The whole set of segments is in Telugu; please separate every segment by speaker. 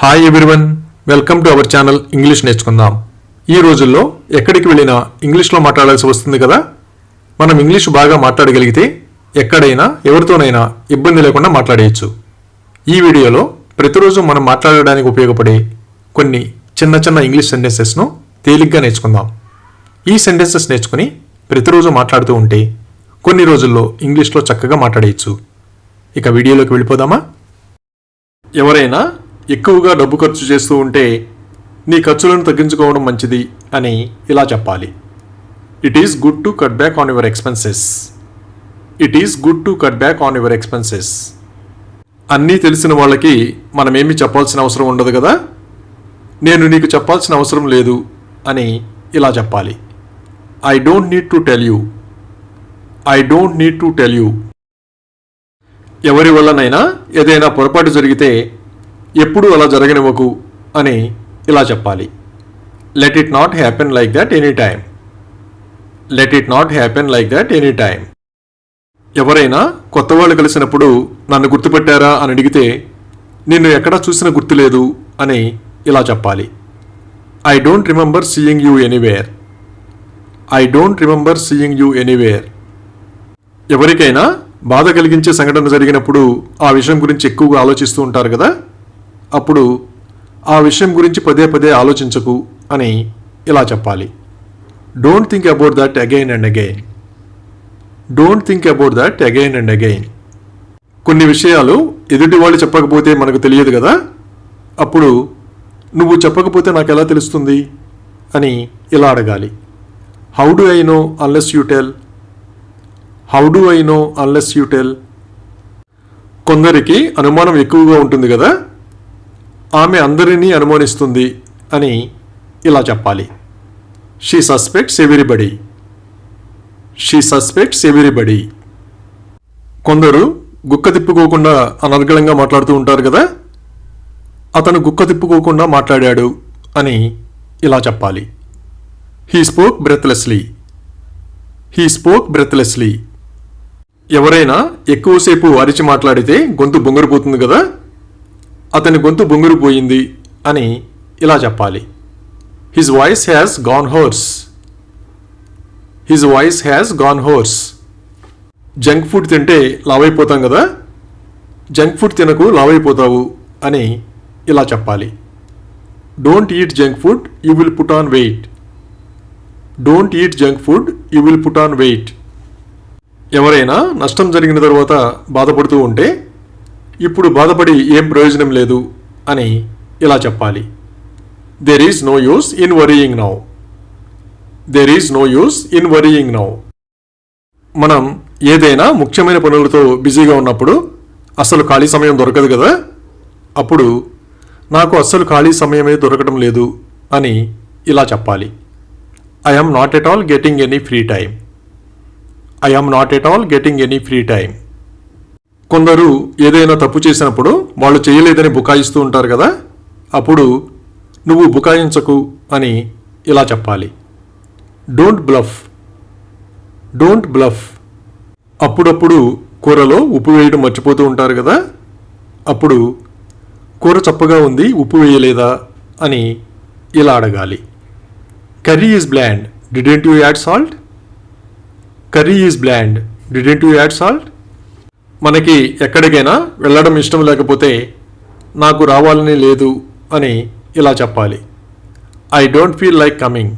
Speaker 1: Hi everyone, welcome to our channel English నేర్చుకుందాం. ఈ రోజుల్లో ఎక్కడికి వెళ్ళినా ఇంగ్లీష్లో మాట్లాడాల్సి వస్తుంది కదా. మనం ఇంగ్లీష్ బాగా మాట్లాడగలిగితే ఎక్కడైనా ఎవరితోనైనా ఇబ్బంది లేకుండా మాట్లాడేయచ్చు. ఈ వీడియోలో ప్రతిరోజు మనం మాట్లాడడానికి ఉపయోగపడే కొన్ని చిన్న చిన్న ఇంగ్లీష్ సెంటెన్సెస్ను తేలిగ్గా నేర్చుకుందాం. ఈ సెంటెన్సెస్ నేర్చుకుని ప్రతిరోజు మాట్లాడుతూ ఉంటే కొన్ని రోజుల్లో ఇంగ్లీష్లో చక్కగా మాట్లాడేయచ్చు. ఇక వీడియోలోకి వెళ్ళిపోదామా? ఎవరైనా ఎక్కువగా డబ్బు ఖర్చు చేస్తూ ఉంటే నీ ఖర్చులను తగ్గించుకోవడం మంచిది అని ఇలా చెప్పాలి. It is good to cut back on your expenses. It is good to cut back on your expenses. అన్నీ తెలిసిన వాళ్ళకి మనమేమీ చెప్పాల్సిన అవసరం ఉండదు కదా. నేను నీకు చెప్పాల్సిన అవసరం లేదు అని ఇలా చెప్పాలి. I don't need to tell you. I don't need to tell you. ఎవరి వల్లనైనా ఏదైనా పొరపాటు జరిగితే ఎప్పుడూ అలా జరగనివ్వకు అని ఇలా చెప్పాలి. Let it not happen like that any time. Let it not happen like that any time. ఎవరైనా కొత్త వాళ్ళు కలిసినప్పుడు నన్ను గుర్తుపెట్టారా అని అడిగితే నిన్ను ఎక్కడా చూసిన గుర్తులేదు అని ఇలా చెప్పాలి. I don't remember seeing you anywhere. I don't remember seeing you anywhere. ఎవరికైనా బాధ కలిగించే సంఘటన జరిగినప్పుడు ఆ విషయం గురించి ఎక్కువగా ఆలోచిస్తూ ఉంటారు కదా. అప్పుడు ఆ విషయం గురించి పదే పదే ఆలోచించకు అని ఇలా చెప్పాలి. Don't think about that again and again. Don't think about that again and again. కొన్ని విషయాలు ఎదుటి వాళ్ళు చెప్పకపోతే మనకు తెలియదు కదా. అప్పుడు నువ్వు చెప్పకపోతే నాకు ఎలా తెలుస్తుంది అని ఇలా అడగాలి. How do I know unless you tell. How do I know unless you tell. కొందరికి అనుమానం ఎక్కువగా ఉంటుంది కదా. ఆమె అందరినీ అనుమానిస్తుంది అని ఇలా చెప్పాలి. She suspects everybody. She suspects everybody. కొందరు గుక్క తిప్పుకోకుండా అనర్గళంగా మాట్లాడుతూ ఉంటారు కదా. అతను గుక్క తిప్పుకోకుండా మాట్లాడాడు అని ఇలా చెప్పాలి. He spoke breathlessly. He spoke breathlessly. ఎవరైనా ఎక్కువసేపు అరిచి మాట్లాడితే గొంతు బొంగరిపోతుంది కదా. అతని గొంతు బొంగురుపోయింది అని ఇలా చెప్పాలి. His voice has gone horse. His voice has gone horse. Junk food తింటే లావైపోతాం కదా. జంక్ ఫుడ్ తినకు, లావైపోతావు అని ఇలా చెప్పాలి. Don't eat junk food, you will put on weight. Don't eat junk food, you will put on weight. ఎవరైనా నష్టం జరిగిన తర్వాత బాధపడుతూ ఉంటే ఇప్పుడు బాధపడి ఏం ప్రయోజనం లేదు అని ఇలా చెప్పాలి. There is no use in worrying now. There is no use in worrying now. మనం ఏదైనా ముఖ్యమైన పనులతో బిజీగా ఉన్నప్పుడు అసలు ఖాళీ సమయం దొరకదు కదా. అప్పుడు నాకు అస్సలు ఖాళీ సమయమే దొరకడం లేదు అని ఇలా చెప్పాలి. I am not at all getting any free time. I am not at all getting any free time. కొందరు ఏదైనా తప్పు చేసినప్పుడు వాళ్ళు చేయలేదని బుకాయిస్తూ ఉంటారు కదా. అప్పుడు నువ్వు బుకాయించకు అని ఇలా చెప్పాలి. Don't bluff. Don't bluff. అప్పుడప్పుడు కూరలో ఉప్పు వేయడం మర్చిపోతూ ఉంటారు కదా. అప్పుడు కూర చప్పగా ఉంది, ఉప్పు వేయలేదా అని ఇలా అడగాలి. Curry is bland, didn't you add salt. Curry is bland, didn't you add salt. మనకి ఎక్కడికైనా వెళ్ళడం ఇష్టం లేకపోతే నాకు రావాలని లేదు అని ఇలా చెప్పాలి. I don't feel like coming.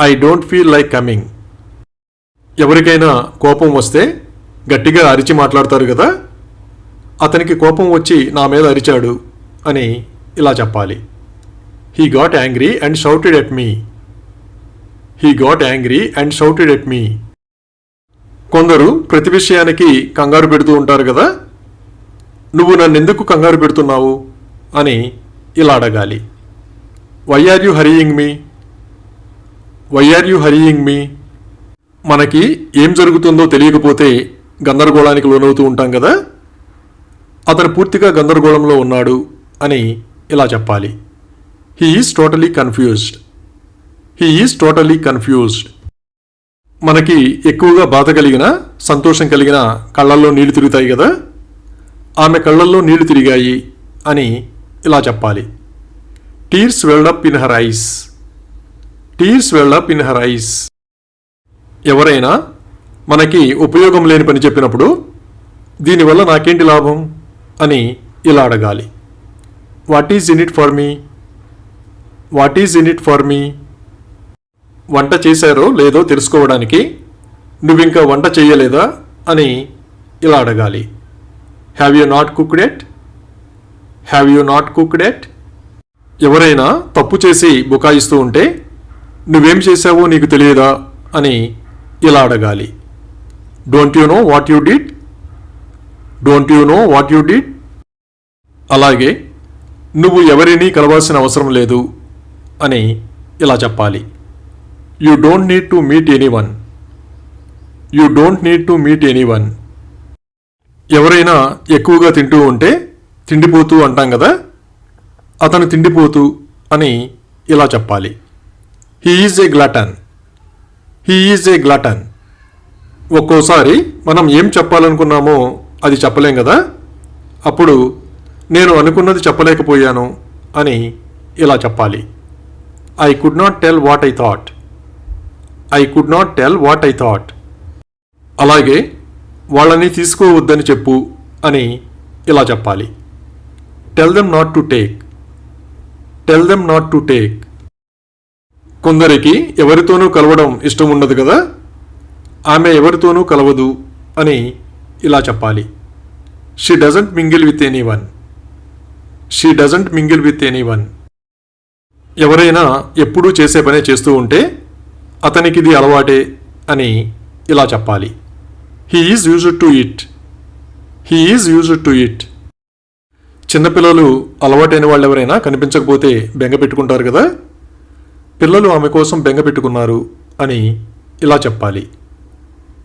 Speaker 1: I don't feel like coming. ఎవరికైనా కోపం వస్తే గట్టిగా అరిచి మాట్లాడతారు కదా. అతనికి కోపం వచ్చి నా మీద అరిచాడు అని ఇలా చెప్పాలి. He got angry and shouted at me. He got angry and shouted at me. కొందరు ప్రతి విషయానికి కంగారు పెడుతూ ఉంటారు కదా. నువ్వు నన్ను ఎందుకు కంగారు పెడుతున్నావు అని ఇలా అడగాలి. Why are you hurrying me. Why are you hurrying me. మనకి ఏం జరుగుతుందో తెలియకపోతే గందరగోళానికి లోనవుతూ ఉంటాం కదా. అతను పూర్తిగా గందరగోళంలో ఉన్నాడు అని ఇలా చెప్పాలి. He is totally confused. He is totally confused. మనకి ఎక్కువగా బాధ కలిగిన, సంతోషం కలిగిన కళ్ళల్లో నీళ్లు తిరుగుతాయి కదా. ఆమె కళ్ళల్లో నీళ్లు తిరిగాయి అని ఇలా చెప్పాలి. Tears welled up in her eyes. Tears welled up in her eyes. ఎవరైనా మనకి ఉపయోగం లేని పని చెప్పినప్పుడు దీనివల్ల నాకేంటి లాభం అని ఇలా అడగాలి. What is in it for me? What is in it for me? వంట చేశారో లేదో తెలుసుకోవడానికి నువ్వింకా వంట చేయలేదా అని ఇలా అడగాలి. Have you not cooked at? Have you not cooked at? ఎవరైనా తప్పు చేసి బుకాయిస్తూ ఉంటే నువ్వేం చేశావో నీకు తెలియదా అని ఇలా అడగాలి. Don't you know what you did? Don't you know what you did? అలాగే నువ్వు ఎవరినీ కలవాల్సిన అవసరం లేదు అని ఇలా చెప్పాలి. You don't need to meet anyone. You don't need to meet anyone. ఎవరైనా ఎక్కువగా తింటూ ఉంటే తిండిపోతూ అంటాం కదా, అతను తిండిపోతూ అని ఇలా చెప్పాలి. He is a glutton. He is a glutton. ఒక్కోసారి మనం ఏం చెప్పాలనుకున్నామో అది చెప్పలేం కదా, అప్పుడు నేను అనుకున్నది చెప్పలేకపోయాను అని ఇలా చెప్పాలి. I could not tell what I thought. I could not tell what I thought. అలాగే వాళ్ళని తీసుకోవద్దని చెప్పు అని ఇలా చెప్పాలి. Tell them not to take. Tell them not to take. కొందరికి ఎవరితోనూ కలవడం ఇష్టం ఉండదు కదా, ఆమె ఎవరితోనూ కలవదు అని ఇలా చెప్పాలి. She doesn't mingle with anyone. She doesn't mingle with anyone. ఎవరైనా ఎప్పుడూ చేసే పనే చేస్తూ ఉంటే అతనికి ఇది అలవాటే అని ఇలా చెప్పాలి. He is used to it. He is used to it. చిన్నపిల్లలు అలవాటైన వాళ్ళు ఎవరైనా కనిపించకపోతే బెంగ పెట్టుకుంటారు కదా, పిల్లలు ఆమె కోసం బెంగ పెట్టుకున్నారు అని ఇలా చెప్పాలి.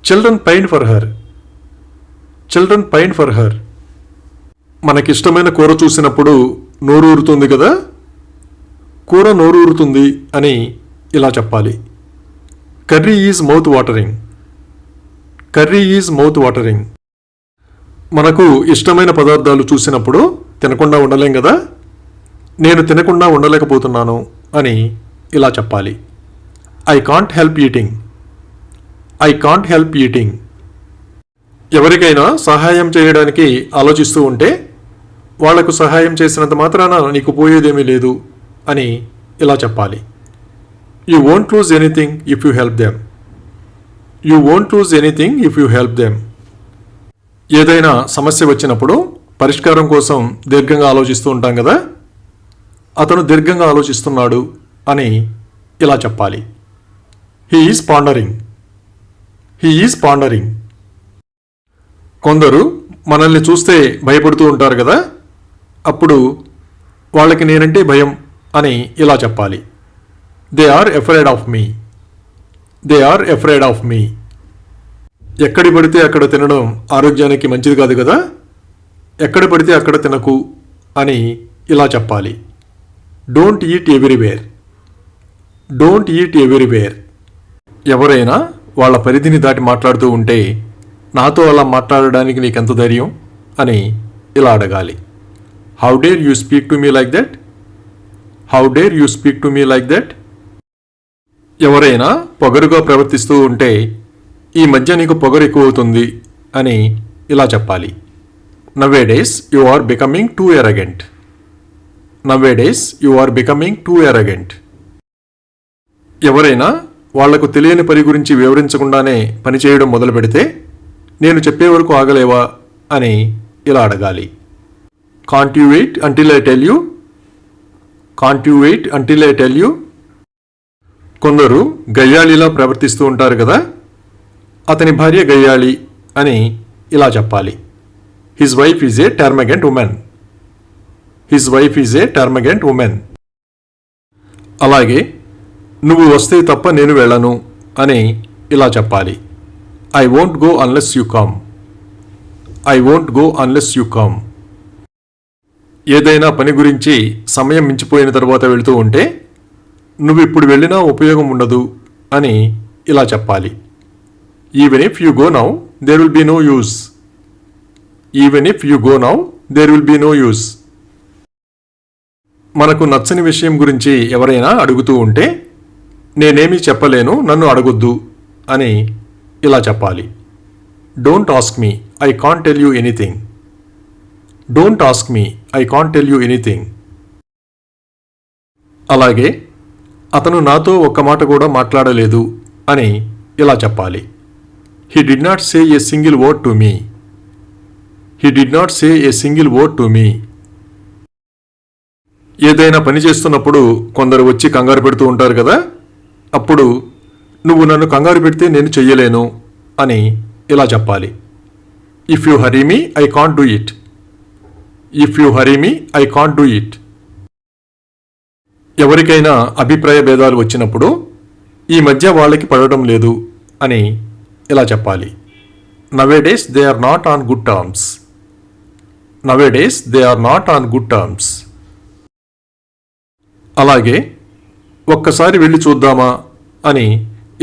Speaker 1: Children pine for her. Children pine for her. మనకిష్టమైన కూర చూసినప్పుడు నోరు ఊరుతుంది కదా, కూర నోరు ఊరుతుంది అని ఇలా చెప్పాలి. Curry is mouth watering. Curry is mouth watering. మనకు ఇష్టమైన పదార్థాలు చూసినప్పుడు తినకుండా ఉండలేం కదా, నేను తినకుండా ఉండలేకపోతున్నాను అని ఇలా చెప్పాలి. I can't help eating. I can't help eating. ఎవరికైనా సహాయం చేయడానికి ఆలోచిస్తూ ఉంటే వాళ్లకు సహాయం చేసినంత మాత్రాన నీకు పోయేదేమీ లేదు అని ఇలా చెప్పాలి. You won't loose anything if you help them. You won't loose anything if you help them. ఏదైనా సమస్య వచ్చినప్పుడు పరిష్కారం కోసం దీర్ఘంగా ఆలోచిస్తూ ఉంటాం కదా, అతను దీర్ఘంగా ఆలోచిస్తున్నాడు అని ఇలా చెప్పాలి. He is pandering. He is pandering. కొందరు మనల్ని చూస్తే భయపడుతూ ఉంటారు కదా, అప్పుడు వాళ్ళకి నేనంటే భయం అని ఇలా చెప్పాలి. They are afraid of me. They are afraid of me. ఎక్కడి పడితే అక్కడ తినడం ఆరోగ్యానికి మంచిది కాదు కదా, ఎక్కడ పడితే అక్కడ తినకు అని ఇలా చెప్పాలి. Don't eat everywhere. Don't eat everywhere. ఎవరైనా వాళ్ళ పరిధిని దాటి మాట్లాడుతూ ఉంటే నాతో అలా మాట్లాడడానికి నీకెంత ధైర్యం అని ఇలా అడగాలి. How dare you speak to me like that? How dare you speak to me like that? ఎవరైనా పొగరుగా ప్రవర్తిస్తూ ఉంటే ఈ మధ్య నీకు పొగరు ఎక్కువ అవుతుంది అని ఇలా చెప్పాలి. Nowadays you are becoming too arrogant. Nowadays you are becoming too arrogant. ఎవరైనా వాళ్లకు తెలియని పని గురించి వివరించకుండానే పని చేయడం మొదలు పెడితే నేను చెప్పే వరకు ఆగలేవా అని ఇలా అడగాలి. Can't you wait until I tell you? Can't you wait until I tell you? కొందరు గయ్యాళిలా ప్రవర్తిస్తూ ఉంటారు కదా, అతని భార్య గయ్యాళి అని ఇలా చెప్పాలి. His wife is a termagant woman. His wife is a termagant woman. అలాగే నువ్వు వస్తే తప్ప నేను వెళ్ళను అని ఇలా చెప్పాలి. I won't go unless you come. I won't go unless you come. ఏదైనా పని గురించి సమయం మించిపోయిన తర్వాత వెళుతూ ఉంటే నువ్వు ఇప్పుడు వెళ్ళినా ఉపయోగం ఉండదు అని ఇలా చెప్పాలి. Even if you go now there will be no use. Even if you go now there will be no use. మనకు నచ్చని విషయం గురించి ఎవరైనా అడుగుతూ ఉంటే నేనేమీ చెప్పలేను, నన్ను అడగొద్దు అని ఇలా చెప్పాలి. Don't ask me, I can't tell you anything. Don't ask me, I can't tell you anything. అలాగే అతను నాతో ఒక్క మాట కూడా మాట్లాడలేదు అని ఇలా చెప్పాలి. He did not say a single word to me. He did not say a single word to me. ఏదైనా పని చేస్తున్నప్పుడు కొందరు వచ్చి కంగారు పెడుతూ ఉంటారు కదా, అప్పుడు నువ్వు నన్ను కంగారు పెడితే నేను చెయ్యలేను అని ఇలా చెప్పాలి. If you hurry me, I can't do it. If you hurry me, I can't do it. ఎవరికైనా అభిప్రాయ భేదాలు వచ్చినప్పుడు ఈ మధ్య వాళ్ళకి పడడం లేదు అని ఇలా చెప్పాలి. Nowadays they are not on good terms. Nowadays they are not on good terms. అలాగే ఒక్కసారి వెళ్ళి చూద్దామా అని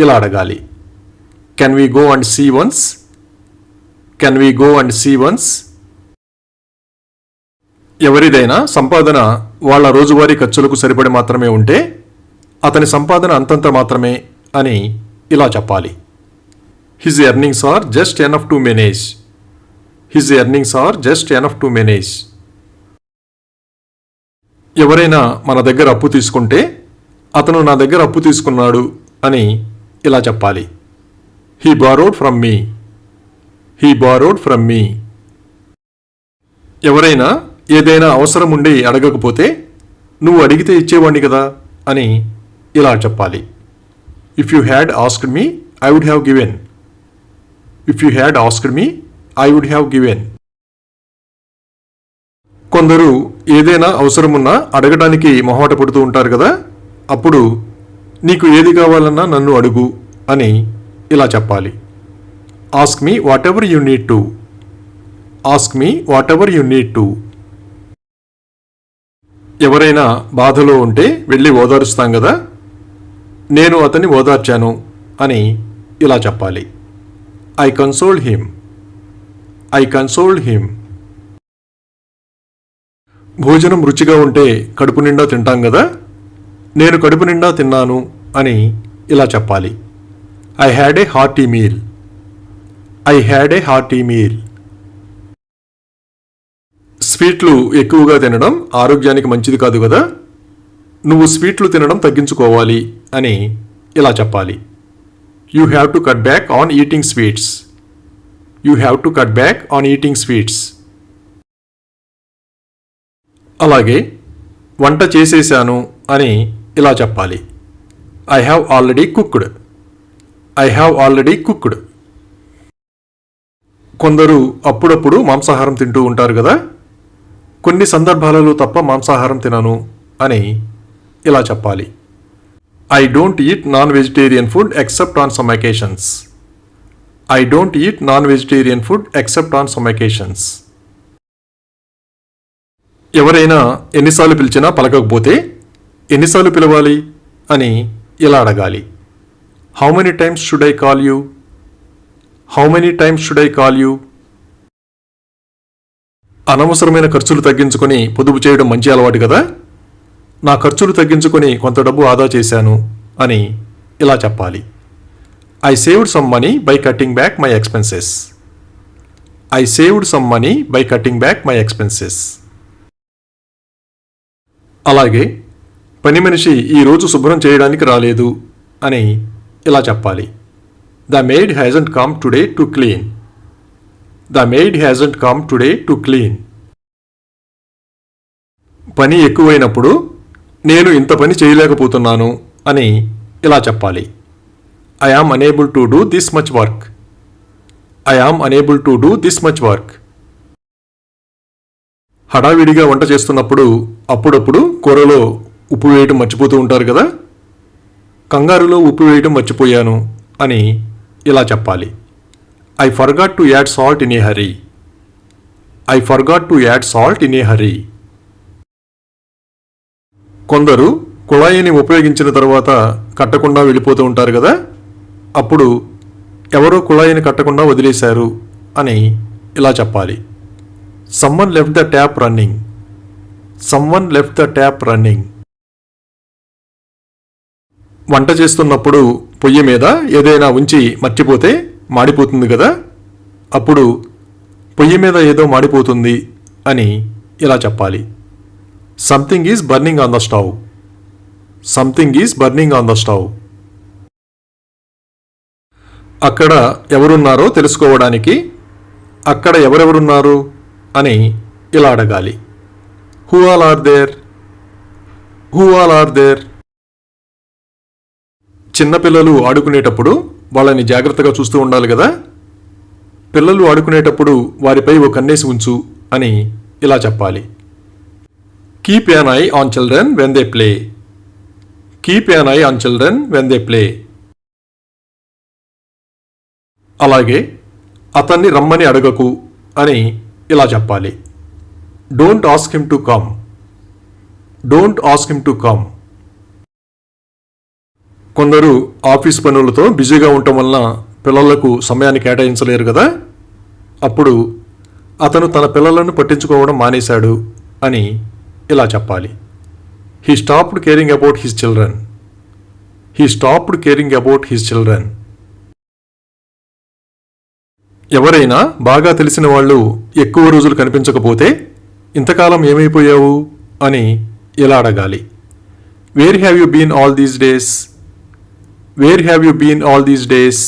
Speaker 1: ఇలా అడగాలి. Can we go and see once. Can we go and see once. ఎవరిదైనా సంపాదన వాళ్ళ రోజువారీ ఖర్చులకు సరిపడి మాత్రమే ఉంటే అతని సంపాదన అంతంత మాత్రమే అని ఇలా చెప్పాలి. His earnings are just enough to manage. His earnings are just enough to manage. ఎవరైనా మన దగ్గర అప్పు తీసుకుంటే అతను నా దగ్గర అప్పు తీసుకున్నాడు అని ఇలా చెప్పాలి. He borrowed from me. He borrowed from మీ. ఎవరైనా ఏదైనా అవసరం ఉండి అడగకపోతే నువ్వు అడిగితే ఇచ్చేవాడిని కదా అని ఇలా చెప్పాలి. If you had asked me, I would have given. If you had asked me, I would have given. కొందరు ఏదైనా అవసరమున్నా అడగడానికి మొహమాట పడుతూ ఉంటారు కదా, అప్పుడు నీకు ఏది కావాలన్నా నన్ను అడుగు అని ఇలా చెప్పాలి. Ask me what ever you need to. Ask me what ever you need to. ఎవరైనా బాధలో ఉంటే వెళ్ళి ఓదారుస్తాం కదా, నేను అతన్ని ఓదార్చాను అని ఇలా చెప్పాలి. I consoled him. I consoled him. భోజనం రుచిగా ఉంటే కడుపు నిండా తింటాం కదా, నేను కడుపు నిండా తిన్నాను అని ఇలా చెప్పాలి. I had a hearty meal. I had a hearty meal. స్వీట్లు ఎక్కువగా తినడం ఆరోగ్యానికి మంచిది కాదు కదా, నువ్వు స్వీట్లు తినడం తగ్గించుకోవాలి అని ఇలా చెప్పాలి. You have to cut back on eating sweets. You have to cut back on eating sweets. అలాగే వంట చేసేసాను అని ఇలా చెప్పాలి. I have already cooked. I have already cooked. కొందరు అప్పుడప్పుడు మాంసాహారం తింటూ ఉంటారు కదా, కొన్ని సందర్భాలలో తప్ప మాంసాహారం తినను అని ఇలా చెప్పాలి. I don't eat non vegetarian food except on some occasions. I don't eat non vegetarian food except on some occasions. ఎవరైనా ఎన్నిసార్లు పిలిచినా పలకకపోతే ఎన్నిసార్లు పిలవాలి అని ఇలా అడగాలి. How many times should I call you. How many times should I call you. అనవసరమైన ఖర్చులు తగ్గించుకొని పొదుపు చేయడం మంచి అలవాటు కదా, నా ఖర్చులు తగ్గించుకొని కొంత డబ్బు ఆదా చేశాను అని ఇలా చెప్పాలి. I saved some money by cutting back my expenses. I saved some money by cutting back my expenses. అలాగే పని మనిషి ఈరోజు శుభ్రం చేయడానికి రాలేదు అని ఇలా చెప్పాలి. The maid hasn't come today to clean. The maid hasn't come today to clean. పని ఎక్కువైనప్పుడు నేను ఇంత పని చేయలేకపోతున్నాను అని ఇలా చెప్పాలి. I am unable to do this much work. I am unable to do this much work. హడావిడిగా వంట చేస్తున్నప్పుడు అప్పుడప్పుడు కూరలో ఉప్పు వేయటం మర్చిపోతూ ఉంటారు కదా, కంగారులో ఉప్పు వేయటం మర్చిపోయాను అని ఇలా చెప్పాలి. I forgot to add salt in a hurry. I forgot to add salt in a hurry. కొందరు కుళాయిని ఉపయోగించిన తర్వాత కట్టకుండా వెళ్ళిపోతూ ఉంటారు కదా, అప్పుడు ఎవరో కుళాయిని కట్టకుండా వదిలేశారు అని ఇలా చెప్పాలి. Someone left the tap running. Someone left the tap running. వంట చేస్తున్నప్పుడు పొయ్యి మీద ఏదైనా ఉంచి మర్చిపోతే మాడిపోతుంది కదా, అప్పుడు పొయ్యి మీద ఏదో మాడిపోతుంది అని ఇలా చెప్పాలి. Something is burning on the stove. Something is burning on the stove. అక్కడ ఎవరున్నారో తెలుసుకోవడానికి అక్కడ ఎవరెవరున్నారు అని ఇలా అడగాలి. Who all are there? Who all are there? చిన్నపిల్లలు ఆడుకునేటప్పుడు వాళ్ళని జాగ్రత్తగా చూస్తూ ఉండాలి కదా, పిల్లలు ఆడుకునేటప్పుడు వారిపై ఓ కన్నేసి ఉంచు అని ఇలా చెప్పాలి. Keep an I on children when they play. Keep an I on children when they play. అలాగే అతన్ని రమ్మని అడగకు అని ఇలా చెప్పాలి. Don't ask him to come. Don't ask him to come. కొందరు ఆఫీస్ పనులతో బిజీగా ఉండటం వలన పిల్లలకు సమయాన్ని కేటాయించలేరు కదా, అప్పుడు అతను తన పిల్లలను పట్టించుకోవడం మానేశాడు అని ఇలా చెప్పాలి. He stopped caring about his children. He stopped caring about his children. ఎవరైనా బాగా తెలిసిన వాళ్ళు ఎక్కువ రోజులు కనిపించకపోతే ఇంతకాలం ఏమైపోయావు అని ఇలా అడగాలి. Where have you been all these days? Where have you been all these days?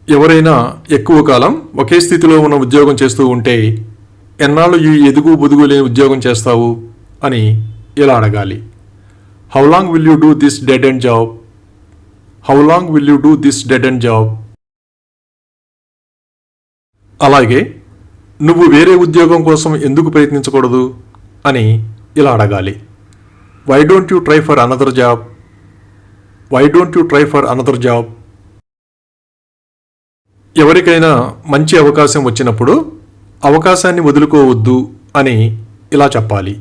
Speaker 1: ఎవరైనా ఎక్కువ కాలం ఒకే స్థితిలో ఉన్న ఉద్యోగం చేస్తూ ఉంటే ఎన్నాళ్ళు ఈ ఎదుగు బొదుగు లేని ఉద్యోగం చేస్తావు అని ఇలా అడగాలి. How long will you do this dead end job? How long will you do this dead end job? అలాగే నువ్వు వేరే ఉద్యోగం కోసం ఎందుకు ప్రయత్నించకూడదు అని ఇలా అడగాలి. Why don't you try for another job? Why don't you try for another job? ఎవరికైనా మంచి అవకాశం వచ్చినప్పుడు అవకాశాన్ని వదులుకోవద్దు అని ఇలా చెప్పాలి.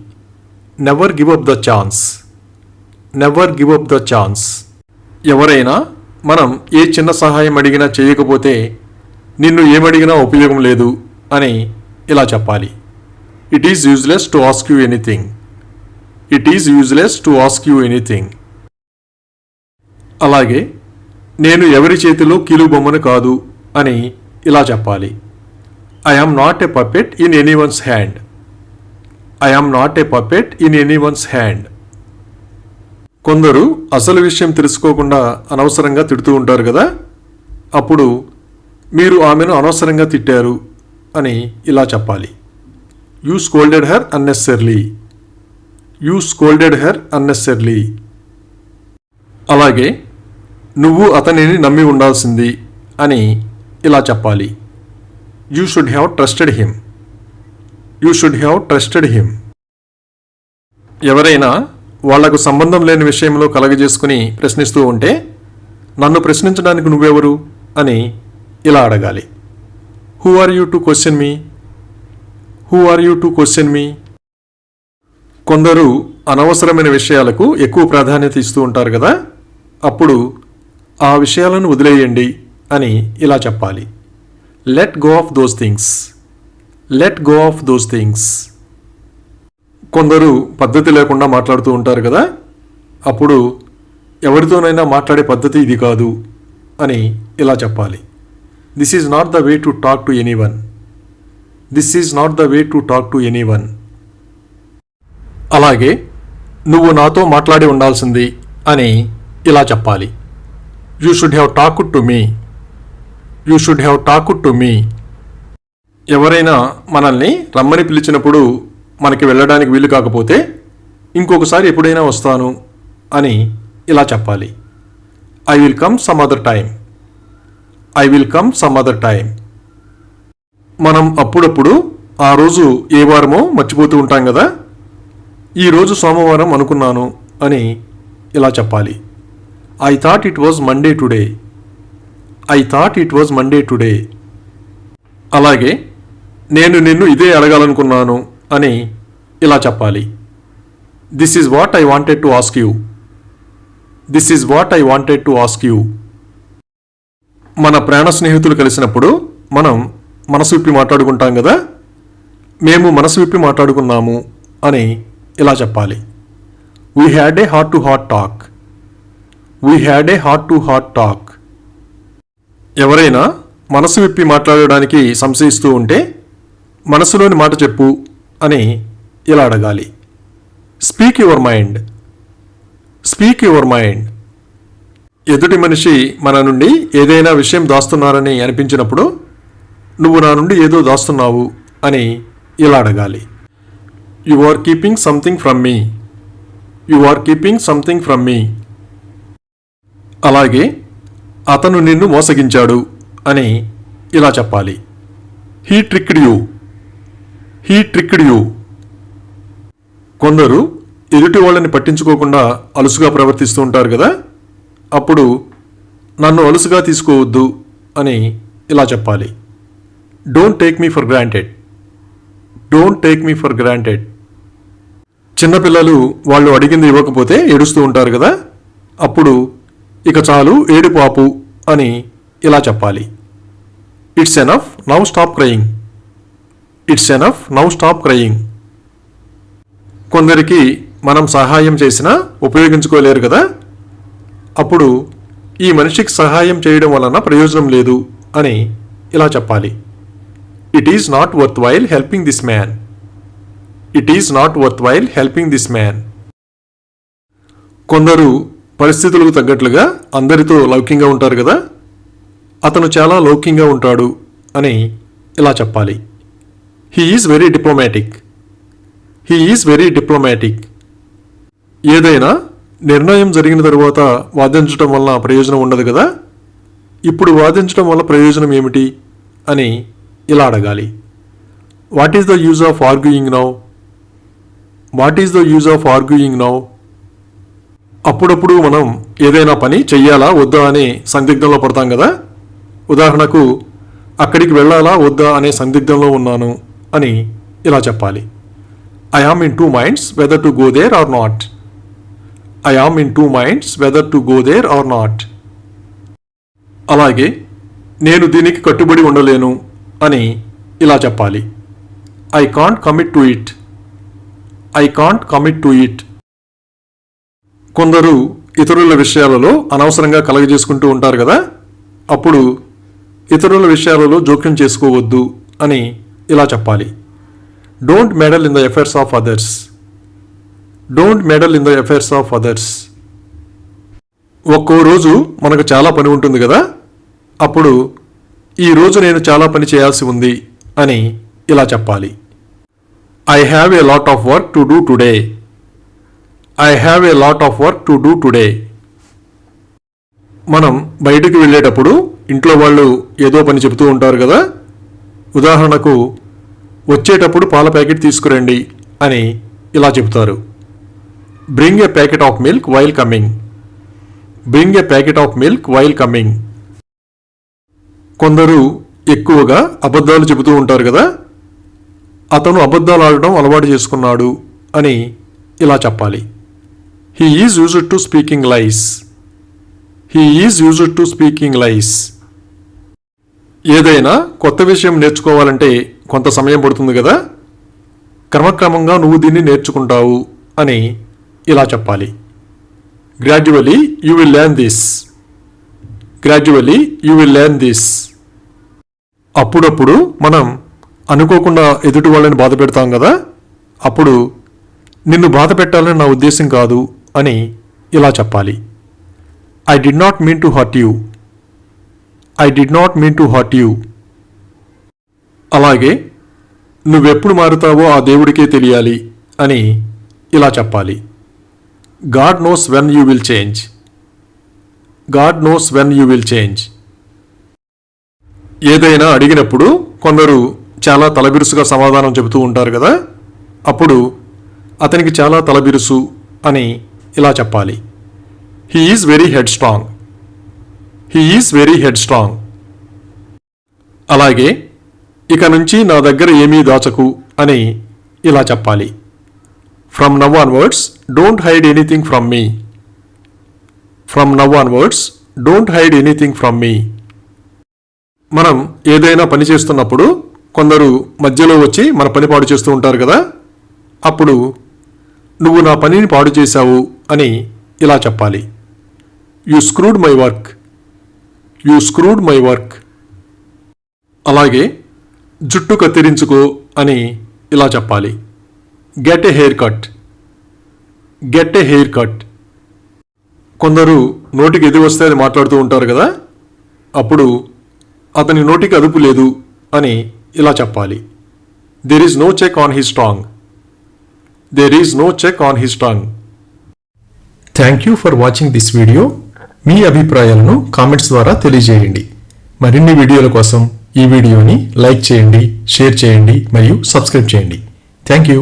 Speaker 1: Never give up the chance. Never give up the chance. ఎవరైనా మనం ఏ చిన్న సహాయం అడిగినా చేయకపోతే నిన్ను ఏమడిగినా ఉపయోగం లేదు అని ఇలా చెప్పాలి. It is useless to ask you anything. It is useless to ask you anything. అలాగే నేను ఎవరి చేతిలో కీలుబొమ్మను కాదు అని ఇలా చెప్పాలి. I am not a puppet in anyone's hand. I am not a puppet in anyone's hand. కొందరు అసలు విషయం తెలుసుకోకుండా అనవసరంగా తిడుతూ ఉంటారు కదా, అప్పుడు మీరు ఆమెను అనవసరంగా తిట్టారు అని ఇలా చెప్పాలి. You scolded her unnecessarily. You scolded her unnecessarily. అలాగే నువ్వు అతనిని నమ్మి ఉండాల్సింది అని ఇలా చెప్పాలి. You should have trusted him. You should have trusted him. ఎవరైనా వాళ్లకు సంబంధం లేని విషయంలో కలగజేసుకుని ప్రశ్నిస్తూ ఉంటే నన్ను ప్రశ్నించడానికి నువ్వెవరు అని ఇలా అడగాలి. Who are you to question me? Who are you to question me? కొందరు అనవసరమైన విషయాలకు ఎక్కువ ప్రాధాన్యత ఇస్తూ ఉంటారు కదా, అప్పుడు ఆ విషయాలను వదిలేయండి అని ఇలా చెప్పాలి. Let go of those things. Let go of those things. కొందరు పద్ధతి లేకుండా మాట్లాడుతూ ఉంటారు కదా, అప్పుడు ఎవరితోనైనా మాట్లాడే పద్ధతి ఇది కాదు అని ఇలా చెప్పాలి. This is not the way to talk to anyone. This is not the way to talk to anyone. అలాగే నువ్వు నాతో మాట్లాడి ఉండాల్సింది అని ఇలా చెప్పాలి. You should have talked to me. You should have talked to me. ఎవరైనా మనల్ని రమ్మని పిలిచినప్పుడు మనకి వెళ్ళడానికి వీలు కాకపోతే ఇంకొకసారి ఎప్పుడైనా వస్తాను అని ఇలా చెప్పాలి. I will come some other time. I will come some other time. మనం అప్పుడప్పుడు ఆ రోజు ఏ వారమో మర్చిపోతూ ఉంటాం కదా, ఈరోజు సోమవారం అనుకున్నాను అని ఇలా చెప్పాలి. I thought it was Monday today. I thought it was Monday today. అలాగే నేను నిన్ను ఇదే అడగాలనుకున్నాను అని ఇలా చెప్పాలి. This is what I wanted to ask you. This is what I wanted to ask you. మన ప్రాణ స్నేహితులు కలిసినప్పుడు మనం మనసు విప్పి మాట్లాడుకుంటాం కదా, మేము మనసు విప్పి మాట్లాడుకున్నాము అని ఇలా చెప్పాలి. We had a heart to heart talk. We had a heart to heart talk. ఎవరైనా మనసు విప్పి మాట్లాడడానికి సంశయిస్తూ ఉంటే మనసులోని మాట చెప్పు అని ఇలా అడగాలి. Speak your mind. Speak your mind. ఎదుటి మనిషి మన నుండి ఏదైనా విషయం దాస్తున్నారని అనిపించినప్పుడు నువ్వు నా నుండి ఏదో దాస్తున్నావు అని ఇలా అడగాలి. You are keeping something from me. You are keeping something from me. అలాగే అతను నిన్ను మోసగించాడు అని ఇలా చెప్పాలి. He tricked you. He tricked you. కొందరు ఎదుటి వాళ్ళని పట్టించుకోకుండా అలుసుగా ప్రవర్తిస్తూ ఉంటారు కదా, అప్పుడు నన్ను అలుసుగా తీసుకోవద్దు అని ఇలా చెప్పాలి. Don't take me for granted. Don't take me for granted. చిన్నపిల్లలు వాళ్ళు అడిగింది ఇవ్వకపోతే ఏడుస్తూ ఉంటారు కదా, అప్పుడు ఇక చాలు ఏడుపు ఆపు అని ఇలా చెప్పాలి. It's enough, now stop crying. It's enough, now stop crying. కొందరికి మనం సహాయం చేసినా ఉపయోగించుకోలేరు కదా, అప్పుడు ఈ మనిషికి సహాయం చేయడం వలన ప్రయోజనం లేదు అని ఇలా చెప్పాలి. It is not worth while helping this man. It is not worth while helping this man. కొందరు పరిస్థితులకు తగ్గట్లుగా అందరితో లౌక్యంగా ఉంటారు కదా, అతను చాలా లౌక్యంగా ఉంటాడు అని ఇలా చెప్పాలి. He is very diplomatic. He is very diplomatic. ఏదైనా నిర్ణయం జరిగిన తరువాత వాదించడం వల్ల ప్రయోజనం ఉండదు కదా, ఇప్పుడు వాదించడం వల్ల ప్రయోజనం ఏమిటి అని ఇలా అడగాలి. What is the use of arguing now. What is the use of arguing now. అప్పుడప్పుడు మనం ఏదైనా పని చెయ్యాలా వద్దా అనే సందిగ్ధంలో పడతాం కదా, ఉదాహరణకు అక్కడికి వెళ్ళాలా వద్దా అనే సందిగ్ధంలో ఉన్నాను అని ఇలా చెప్పాలి. I am in two minds whether to go there or not. I am in two minds whether to go there or not. అలాగే నేను దీనికి కట్టుబడి ఉండలేను అని ఇలా చెప్పాలి. I can't commit to it. I can't commit to it. కొందరు ఇతరుల విషయాలలో అనవసరంగా కలగజేసుకుంటూ ఉంటారు కదా, అప్పుడు ఇతరుల విషయాలలో జోక్యం చేసుకోవద్దు అని ఇలా చెప్పాలి. Don't medal in the affairs of others. Don't medal in the affairs of others. ఒక్కో రోజు మనకు చాలా పని ఉంటుంది కదా, అప్పుడు ఈ రోజు నేను చాలా పని చేయాల్సి ఉంది అని ఇలా చెప్పాలి. I have a lot of work to do today. I have a lot of work to do today. మనం బయటికి వెళ్ళేటప్పుడు ఇంట్లో వాళ్ళు ఏదో పని చెబుతూ ఉంటారు కదా, ఉదాహరణకు వచ్చేటప్పుడు పాల ప్యాకెట్ తీసుకురండి అని ఇలా చెబుతారు. Bring A packet of milk while coming. Bring A packet of milk while coming. కొందరు ఎక్కువగా అబద్ధాలు చెబుతూ ఉంటారు కదా, అతను అబద్ధాలు ఆడడం అలవాటు చేసుకున్నాడు అని ఇలా చెప్పాలి. He is used to speaking lies. He is used to speaking లైస్. ఏదైనా కొత్త విషయం నేర్చుకోవాలంటే కొంత సమయం పడుతుంది కదా, క్రమక్రమంగా నువ్వు దీన్ని నేర్చుకుంటావు అని ఇలా చెప్పాలి. Gradually you will learn this. Gradually you will learn this. అప్పుడప్పుడు మనం అనుకోకుండా ఎదుటి వాళ్ళని బాధ పెడతాం కదా, అప్పుడు నిన్ను బాధ పెట్టాలని నా ఉద్దేశం కాదు అని ఇలా చెప్పాలి. I did not mean to hurt you. I did not mean to hurt you. అలాగే నువ్వెప్పుడు మారుతావో ఆ దేవుడికే తెలియాలి అని ఇలా చెప్పాలి. God knows when you will change. God knows when you will change. ఏదైనా అడిగినప్పుడు కొందరు చాలా తలబిరుసుగా సమాధానం చెబుతూ ఉంటారు కదా, అప్పుడు అతనికి చాలా తలబిరుసు అని ఇలా చెప్పాలి. He is very head strong. He is very head strong. అలాగే ఇక నుంచి నా దగ్గర ఏమీ దాచకు అని ఇలా చెప్పాలి. From now onwards don't hide anything from me. From now onwards don't hide anything from మీ. మనం ఏదైనా పని చేస్తున్నప్పుడు కొందరు మధ్యలో వచ్చి మన పని పాడు చేస్తూ ఉంటారు కదా, అప్పుడు నువ్వు నా పనిని పాడు చేశావు అని ఇలా చెప్పాలి. You screwed my work. You screwed my work. అలాగే జుట్టు కత్తిరించుకో అని ఇలా చెప్పాలి. Get a hair cut. Get a hair cut. కొందరు నోటికి ఎది వస్తే అది మాట్లాడుతూ ఉంటారు కదా, అప్పుడు అతని నోటికి అదుపు లేదు అని ఇలా చెప్పాలి. There is no check on his tongue. There is no check on his tongue. Thank you for watching this video. మీ అభిప్రాయాలను కామెంట్స్ ద్వారా తెలియజేయండి. మరిన్ని వీడియోల కోసం ఈ వీడియోని లైక్ చేయండి, షేర్ చేయండి మరియు సబ్స్క్రైబ్ చేయండి. Thank you.